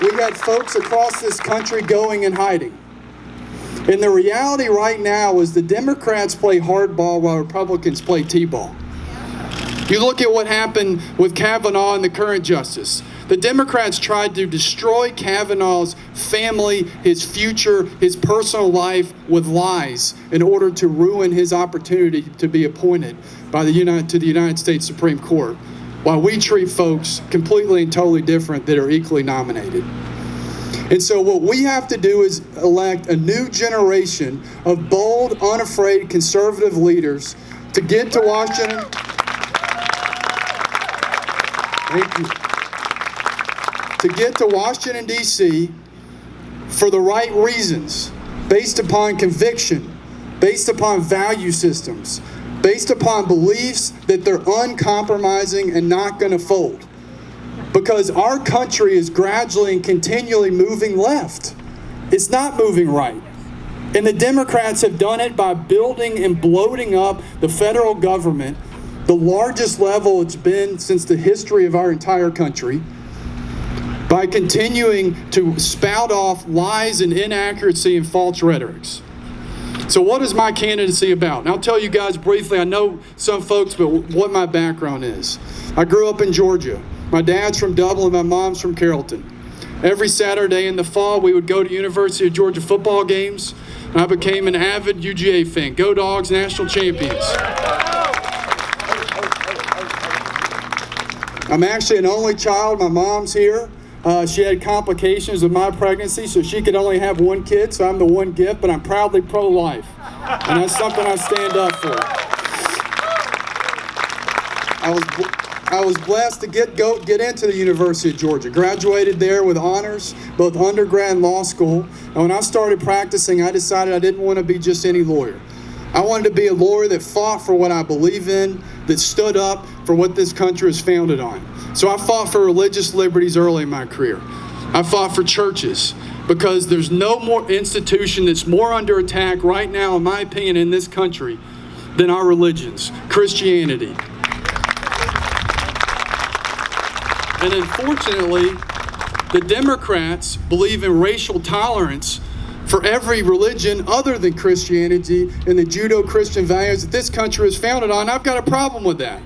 we had folks across this country going and hiding. And the reality right now is the Democrats play hardball while Republicans play t-ball. You look at what happened with Kavanaugh and the current justice. The Democrats tried to destroy Kavanaugh's family, his future, his personal life with lies in order to ruin his opportunity to be appointed by to the United States Supreme Court, while we treat folks completely and totally different that are equally nominated. And so what we have to do is elect a new generation of bold, unafraid, conservative leaders to get to Washington. Thank you. To get to Washington, D.C. for the right reasons, based upon conviction, based upon value systems, based upon beliefs that they're uncompromising and not going to fold. Because our country is gradually and continually moving left. It's not moving right. And the Democrats have done it by building and bloating up the federal government, the largest level it's been since the history of our entire country, by continuing to spout off lies and inaccuracy and false rhetorics. So what is my candidacy about? And I'll tell you guys briefly, I know some folks, but what my background is. I grew up in Georgia. My dad's from Dublin, my mom's from Carrollton. Every Saturday in the fall, we would go to University of Georgia football games, and I became an avid UGA fan. Go Dogs, national champions. I'm actually an only child. My mom's here. She had complications of my pregnancy, so she could only have one kid, so I'm the one gift, but I'm proudly pro-life. And that's something I stand up for. I was blessed to get into the University of Georgia. Graduated there with honors, both undergrad and law school. And when I started practicing, I decided I didn't want to be just any lawyer. I wanted to be a lawyer that fought for what I believe in, that stood up for what this country is founded on. So I fought for religious liberties early in my career. I fought for churches because there's no more institution that's more under attack right now, in my opinion, in this country than our religions, Christianity. And unfortunately, the Democrats believe in racial tolerance for every religion other than Christianity and the Judeo-Christian values that this country is founded on. I've got a problem with that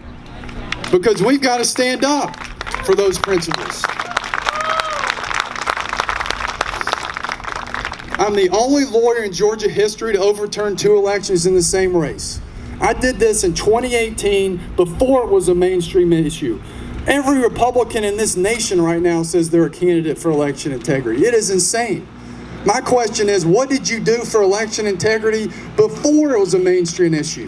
because we've got to stand up for those principles. I'm the only lawyer in Georgia history to overturn 2 elections in the same race. I did this in 2018 before it was a mainstream issue. Every Republican in this nation right now says they're a candidate for election integrity. It is insane. My question is, what did you do for election integrity before it was a mainstream issue?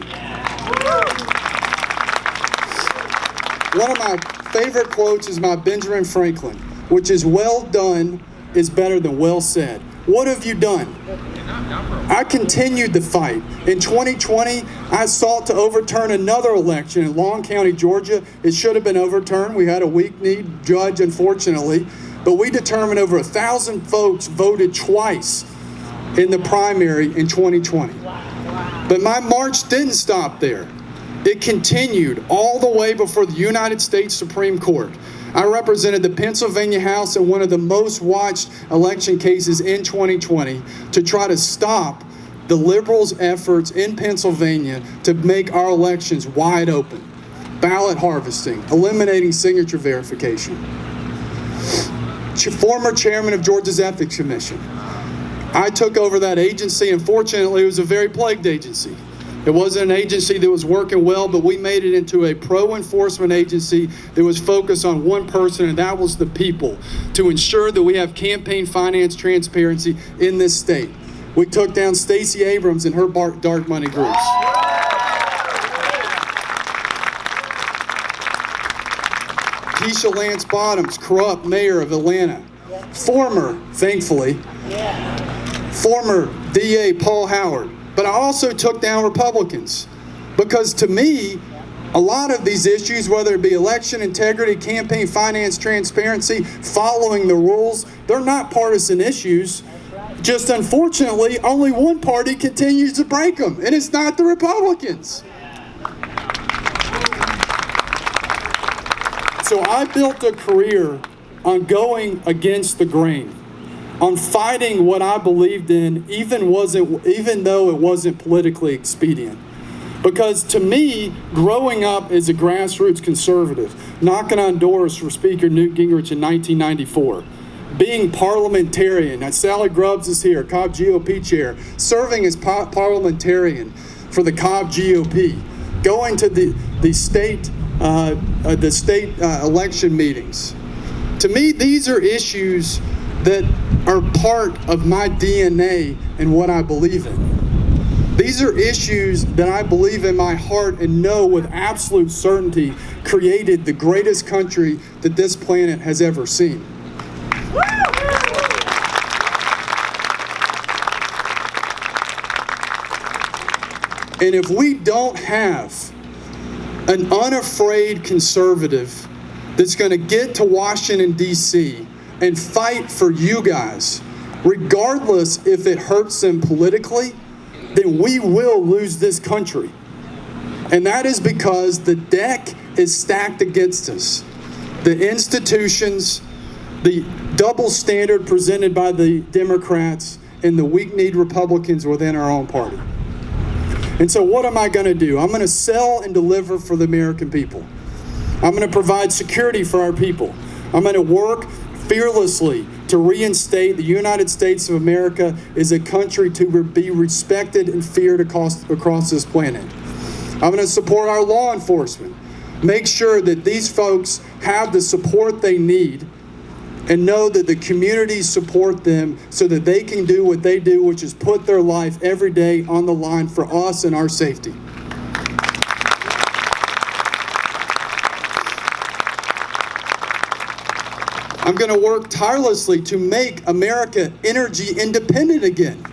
One of my favorite quotes is by Benjamin Franklin, which is, well done is better than well said. What have you done? I continued the fight. In 2020, I sought to overturn another election in Long County, Georgia. It should have been overturned. We had a weak-kneed judge, unfortunately. But we determined over 1,000 folks voted twice in the primary in 2020. But my march didn't stop there. It continued all the way before the United States Supreme Court. I represented the Pennsylvania House in one of the most watched election cases in 2020 to try to stop the liberals' efforts in Pennsylvania to make our elections wide open. Ballot harvesting, eliminating signature verification. Former chairman of Georgia's Ethics Commission. I took over that agency. Unfortunately, it was a very plagued agency. It wasn't an agency that was working well, but we made it into a pro-enforcement agency that was focused on one person, and that was the people, to ensure that we have campaign finance transparency in this state. We took down Stacey Abrams and her dark money groups. Keisha Lance Bottoms, corrupt mayor of Atlanta. Former, thankfully, former DA Paul Howard. But I also took down Republicans because to me, a lot of these issues, whether it be election integrity, campaign finance transparency, following the rules, they're not partisan issues. Just unfortunately, only one party continues to break them, and it's not the Republicans. So I built a career on going against the grain, on fighting what I believed in, even though it wasn't politically expedient. Because to me, growing up as a grassroots conservative, knocking on doors for Speaker Newt Gingrich in 1994, being parliamentarian, now Sally Grubbs is here, Cobb GOP chair, serving as parliamentarian for the Cobb GOP, going to the state election meetings. To me, these are issues that are part of my DNA and what I believe in. These are issues that I believe in my heart and know with absolute certainty created the greatest country that this planet has ever seen. And if we don't have an unafraid conservative that's going to get to Washington, D.C. and fight for you guys, regardless if it hurts them politically, then we will lose this country. And that is because the deck is stacked against us. The institutions, the double standard presented by the Democrats, and the weak-kneed Republicans within our own party. And so what am I going to do? I'm going to sell and deliver for the American people. I'm going to provide security for our people. I'm going to work fearlessly to reinstate the United States of America as a country to be respected and feared across this planet. I'm going to support our law enforcement, make sure that these folks have the support they need, and know that the communities support them so that they can do what they do, which is put their life every day on the line for us and our safety. I'm going to work tirelessly to make America energy independent again.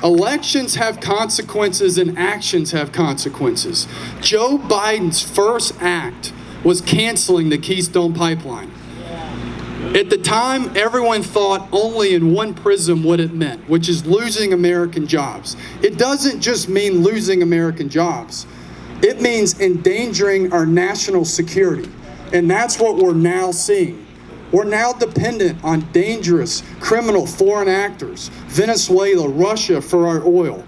Elections have consequences and actions have consequences. Joe Biden's first act was canceling the Keystone Pipeline. At the time, everyone thought only in one prism what it meant, which is losing American jobs. It doesn't just mean losing American jobs. It means endangering our national security. And that's what we're now seeing. We're now dependent on dangerous, criminal foreign actors, Venezuela, Russia, for our oil.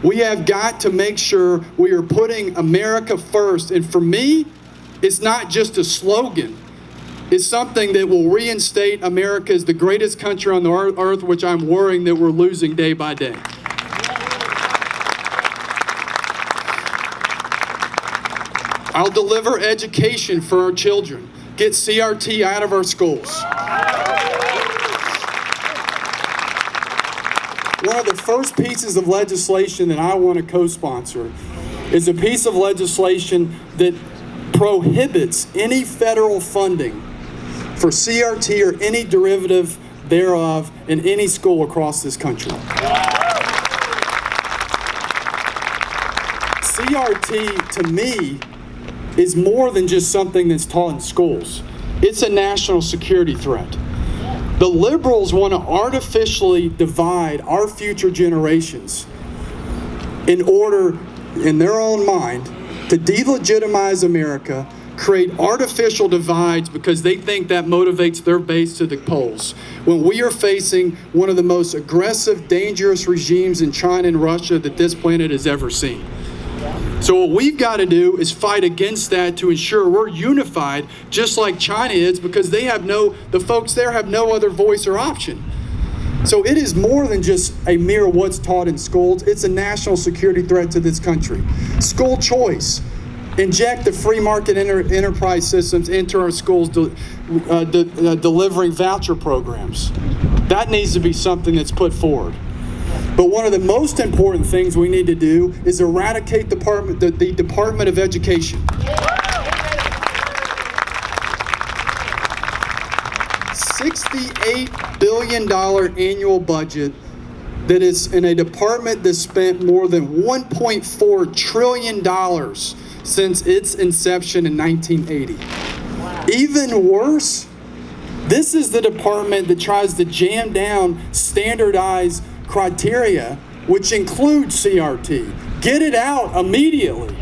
We have got to make sure we are putting America first. And for me, it's not just a slogan. It's something that will reinstate America as the greatest country on the earth, which I'm worrying that we're losing day by day. I'll deliver education for our children, get CRT out of our schools. One of the first pieces of legislation that I want to co-sponsor is a piece of legislation that prohibits any federal funding for CRT or any derivative thereof in any school across this country. CRT, to me, is more than just something that's taught in schools. It's a national security threat. The liberals want to artificially divide our future generations in order, in their own mind, to delegitimize America, create artificial divides because they think that motivates their base to the polls. When we are facing one of the most aggressive, dangerous regimes in China and Russia that this planet has ever seen. So what we've got to do is fight against that to ensure we're unified, just like China is, because the folks there have no other voice or option. So it is more than just a mere what's taught in schools. It's a national security threat to this country. School choice. Inject the free market enterprise systems into our schools, delivering voucher programs. That needs to be something that's put forward. But one of the most important things we need to do is eradicate the Department of Education. $68 billion annual budget that is in a department that spent more than $1.4 trillion since its inception in 1980. Wow. Even worse, this is the department that tries to jam down standardized criteria, which includes CRT. Get it out immediately.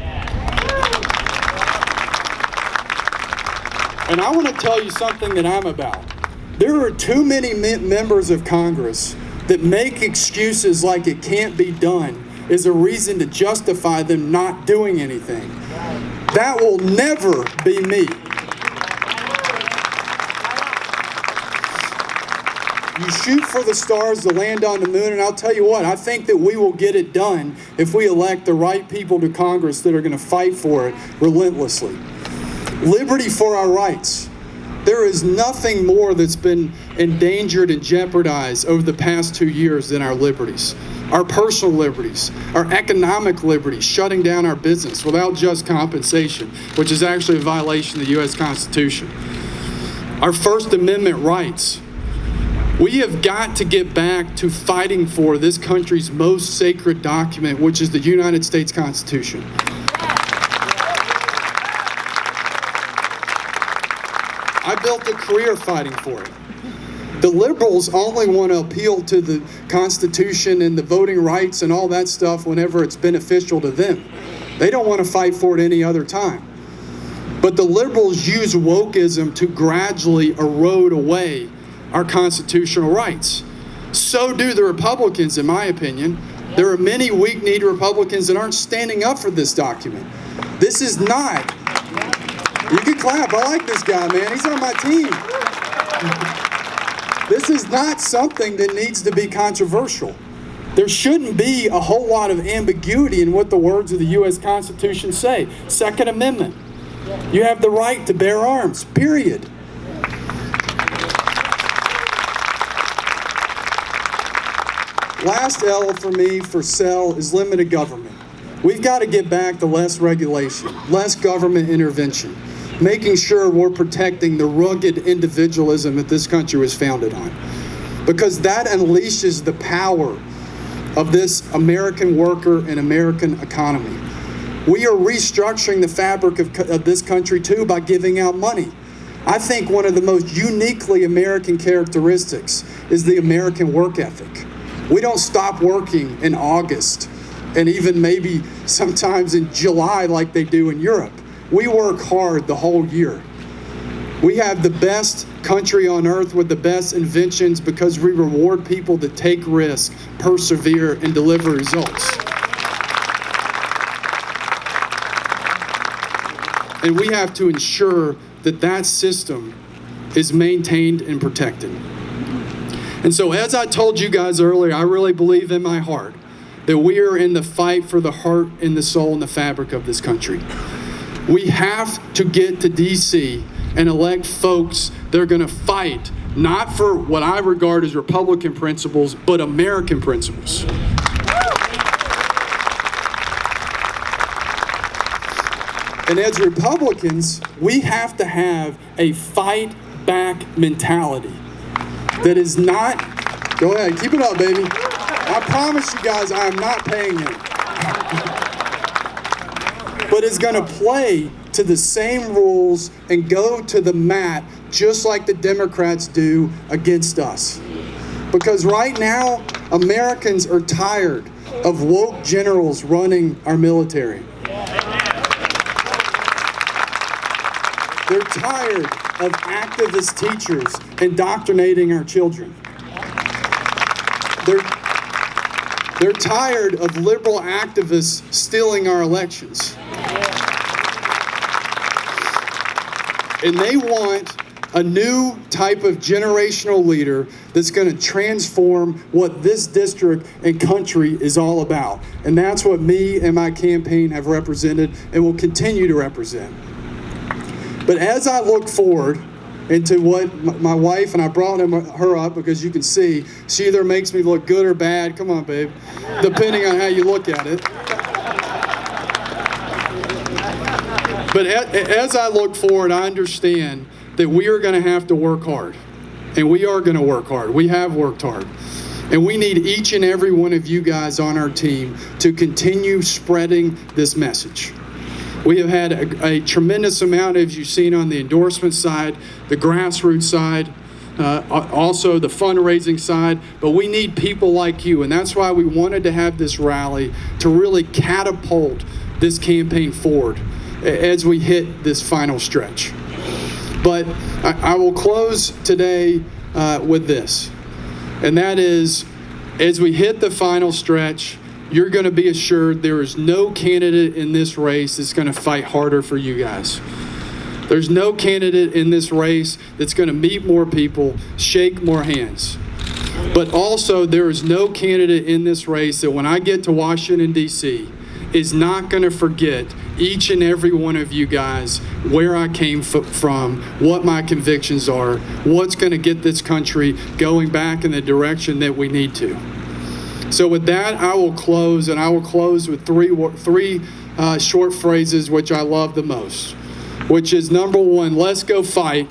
And I want to tell you something that I'm about. There are too many members of Congress that make excuses like it can't be done as a reason to justify them not doing anything. That will never be me. You shoot for the stars to land on the moon, and I'll tell you what, I think that we will get it done if we elect the right people to Congress that are going to fight for it relentlessly. Liberty for our rights. There is nothing more that's been endangered and jeopardized over the past 2 years than our liberties. Our personal liberties, our economic liberties, shutting down our business without just compensation, which is actually a violation of the U.S. Constitution. Our First Amendment rights. We have got to get back to fighting for this country's most sacred document, which is the United States Constitution. I built a career fighting for it. The liberals only want to appeal to the Constitution and the voting rights and all that stuff whenever it's beneficial to them. They don't want to fight for it any other time. But the liberals use wokeism to gradually erode away our constitutional rights. So do the Republicans, in my opinion. There are many weak-kneed Republicans that aren't standing up for this document. This is not. You can clap. I like this guy, man. He's on my team. This is not something that needs to be controversial. There shouldn't be a whole lot of ambiguity in what the words of the U.S. Constitution say. Second Amendment. You have the right to bear arms, period. Last L for me for SEL is limited government. We've got to get back to less regulation, less government intervention, making sure we're protecting the rugged individualism that this country was founded on. Because that unleashes the power of this American worker and American economy. We are restructuring the fabric of this country too by giving out money. I think one of the most uniquely American characteristics is the American work ethic. We don't stop working in August and even maybe sometimes in July like they do in Europe. We work hard the whole year. We have the best country on earth with the best inventions because we reward people that take risks, persevere, and deliver results. And we have to ensure that that system is maintained and protected. And so as I told you guys earlier, I really believe in my heart that we are in the fight for the heart and the soul and the fabric of this country. We have to get to D.C. and elect folks that are going to fight not for what I regard as Republican principles, but American principles. And as Republicans, we have to have a fight back mentality that is not, go ahead, keep it up, baby. I promise you guys I am not paying him. But it's going to play to the same rules and go to the mat just like the Democrats do against us. Because right now, Americans are tired of woke generals running our military. They're tired of activist teachers indoctrinating our children. They're tired of liberal activists stealing our elections. And they want a new type of generational leader that's going to transform what this district and country is all about. And that's what me and my campaign have represented and will continue to represent. But as I look forward into what my wife, and I brought her up because you can see, she either makes me look good or bad, come on babe, depending on how you look at it. But as I look forward, I understand that we are going to have to work hard. And we are going to work hard. We have worked hard. And we need each and every one of you guys on our team to continue spreading this message. We have had a tremendous amount, as you've seen on the endorsement side, the grassroots side, also the fundraising side, but we need people like you, and that's why we wanted to have this rally to really catapult this campaign forward as we hit this final stretch. But I will close today with this, and that is, as we hit the final stretch, you're going to be assured there is no candidate in this race that's going to fight harder for you guys. There's no candidate in this race that's going to meet more people, shake more hands. But also, there is no candidate in this race that when I get to Washington, D.C., is not going to forget each and every one of you guys, where I came from, what my convictions are, what's going to get this country going back in the direction that we need to. So with that, I will close, and I will close with three short phrases which I love the most, which is, number one, let's go fight,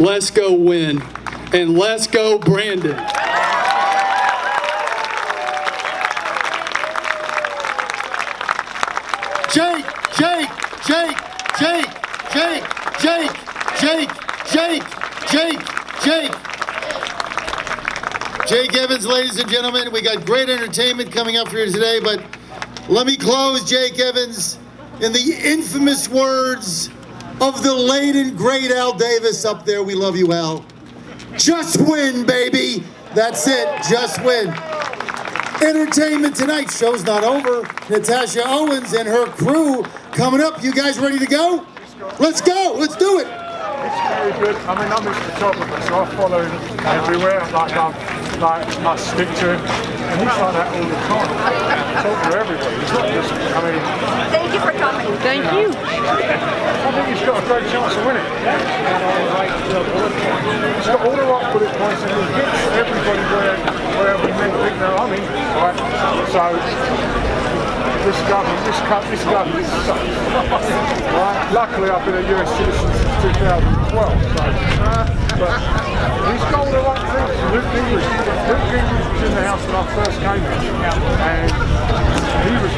let's go win, and let's go Brandon. Jake, Jake, Jake, Jake, Jake, Jake, Jake, Jake, Jake, Jake. Jake Evans, ladies and gentlemen, we got great entertainment coming up for you today, but let me close, Jake Evans, in the infamous words of the late and great Al Davis up there. We love you, Al. Just win, baby. That's it, just win. Entertainment tonight, show's not over. Natasha Owens and her crew coming up. You guys ready to go? Let's go, let's do it. It's very good. I mean, I'm a photographer, so I follow him everywhere. I stick to him, and he's like that all the time. Talk to everybody. He's not just, I mean... Thank you for coming. Thank you. I think he's got a great chance of winning. He's got all the right bullet points, and he hits everybody where we think they're on him. Right? So... This government sucks. Right? Luckily, I've been a US citizen since 2012. So, but he's got all the right things. Luke Gingrich was in the house when I first came here, and he was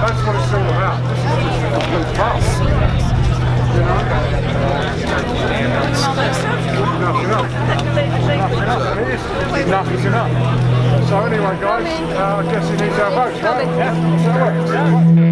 That's what it's all about. This is just a complete farce. You know? Enough is enough. So anyway, guys, I guess he needs our votes, right? Yeah.